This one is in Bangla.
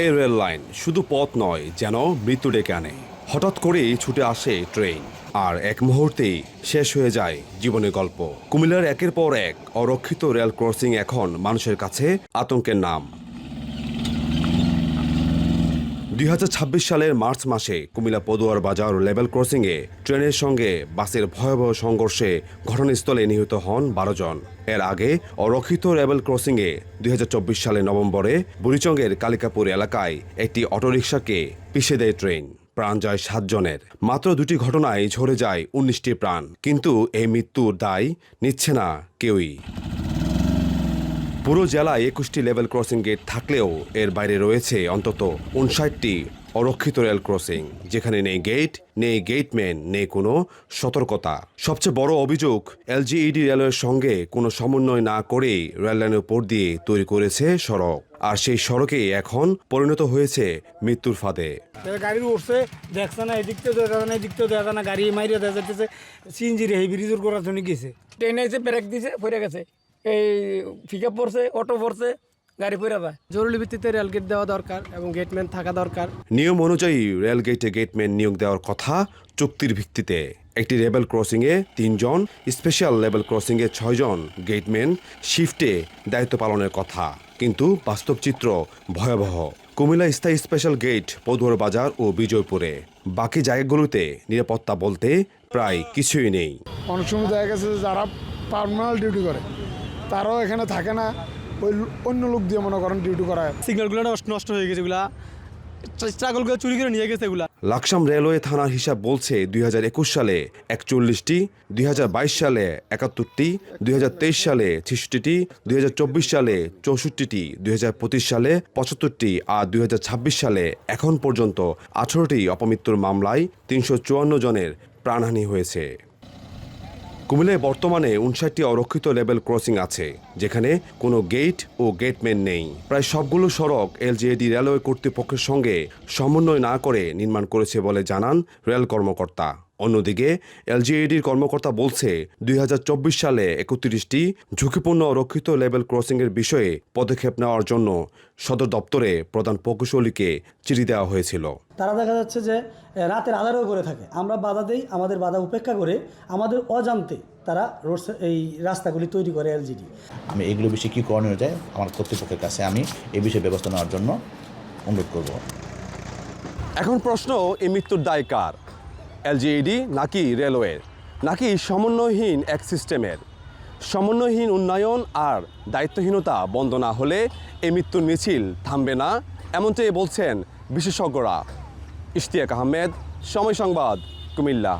এই রেল লাইন শুধু পথ নয়, যেন মৃত্যু ডেকে আনে। হঠাৎ করেই ছুটে আসে ট্রেন, আর এক মুহূর্তেই শেষ হয়ে যায় জীবনের গল্প। কুমিল্লার একের পর এক অরক্ষিত রেল ক্রসিং এখন মানুষের কাছে আতঙ্কের নাম। 2026 সালের মার্চ মাসে কুমিল্লা পদুয়ার বাজার লেভেল ক্রসিংয়ে ট্রেনের সঙ্গে বাসের ভয়াবহ সংঘর্ষে ঘটনাস্থলে নিহত হন 12 জন। এর আগে অরক্ষিত লেভেল ক্রসিংয়ে 2024 সালের নভেম্বরে বুড়িচংয়ের কালিকাপুর এলাকায় একটি অটোরিকশাকে পিষে দেয় ট্রেন। প্রাণ যায় 7 জনের। মাত্র 2টি ঘটনায় ঝরে যায় 19টি প্রাণ, কিন্তু এই মৃত্যুর দায় নিচ্ছে না কেউই। পুরো জেলায় 21টি লেভেল ক্রসিং গেট থাকলেও এর বাইরে রয়েছে অন্তত 59টি অরক্ষিত রেল ক্রসিং, যেখানে নেই গেট, নেই গেটম্যান, নেই কোনো সতর্কতা। সবচেয়ে বড় অভিযোগ, এলজিইডি রেলের সঙ্গে কোনো সমন্বয় না করেই রেললাইনের উপর দিয়ে তৈরি করেছে সড়ক, আর সেই সড়কেই এখন পরিণত হয়েছে মৃত্যুর ফাঁদে। গাড়ি উঠছে, দেখছে না, এদিক থেকে দেখা না, এদিক থেকে দেখা না, গাড়ি মারিয়ে দেখা যাচ্ছে সিএনজি রে ব্রিজের করার জন্য গেছে। ট্রেন এসে ব্রেক দিছে, পড়ে গেছে, এই পিক আপ পড়ছে, অটো পড়ছে, গাড়ি পড়ে যায়। জরুরি ভিত্তিতে রেল গেট দেওয়া দরকার এবং গেটম্যান থাকা দরকার। নিয়ম অনুযায়ী রেল গেটে গেটম্যান নিয়োগ দেওয়ার কথা চুক্তির ভিত্তিতে। একটি লেভেল ক্রসিংয়ে 3 জন, স্পেশাল লেভেল ক্রসিংয়ে 6 জন গেটম্যান শিফটে দায়িত্ব পালনের কথা, কিন্তু বাস্তব চিত্র ভয়াবহ। কুমিল্লা স্থায়ী স্পেশাল গেট পদুয়ার বাজার ও বিজয়পুরে। বাকি জায়গাগুলোতে নিরাপত্তা বলতে প্রায় কিছুই নেই। অনেক সময় দেখা গেছে যে যারা পার্মানেন্ট ডিউটি করে তারাও এখানে থাকে না, ওই অন্য লোক দিয়ে মনে করেন ডিউটি করায়। সিগন্যালগুলো নষ্ট হয়ে গেছে, এগুলা ট্রাকগুলো চুরি করে নিয়ে গেছে এগুলা। লাকসাম রেলওয়ে থানার হিসাব বলছে 2021 সালে 41টি, 2022 সালে 71টি, 2023 সালে 66টি, 2024 সালে 64টি, 2025 সালে 75টি আর 2026 সালে এখন পর্যন্ত 18টি অপমৃত্যুর মামলায় 354 জনের প্রাণহানি হয়েছে। কুমিল্লায় বর্তমানে 59টি অরক্ষিত লেভেল ক্রসিং আছে, যেখানে কোনো গেট ও গেটম্যান নেই। প্রায় সবগুলো সড়ক এলজিইডি রেলওয়ে কর্তৃপক্ষের সঙ্গে সমন্বয় না করে নির্মাণ করেছে বলে জানান রেল কর্মকর্তা। অন্যদিকে এলজিইডির কর্মকর্তা বলছে 2024 সালে 31টি ঝুঁকিপূর্ণ অরক্ষিত লেভেল ক্রসিংয়ের বিষয়ে পদক্ষেপ নেওয়ার জন্য সদর দপ্তরে প্রধান প্রকৌশলীকে চিঠি দেওয়া হয়েছিল। তারা দেখা যাচ্ছে যে রাতের আধারেও করে থাকে, আমরা বাধা দেই, আমাদের বাধা উপেক্ষা করে আমাদের অজান্তে তারা এই রাস্তাগুলি তৈরি করে এলজিডি। আমি এগুলো বিষয়ে কী করণীয় যায় আমার কর্তৃপক্ষের কাছে আমি এই বিষয়ে ব্যবস্থা নেওয়ার জন্য অনুরোধ করব। এখন প্রশ্ন, এই মৃত্যুর দায় কার? এলজিইডি নাকি রেলওয়ের, নাকি সমন্বয়হীন এক সিস্টেমের? সমন্বয়হীন উন্নয়ন আর দায়িত্বহীনতা বন্ধ না হলে এই মৃত্যুর মিছিল থামবে না, এমনটাই বলছেন বিশেষজ্ঞরা। ইশতিয়াক আহমেদ, সময় সংবাদ, কুমিল্লা।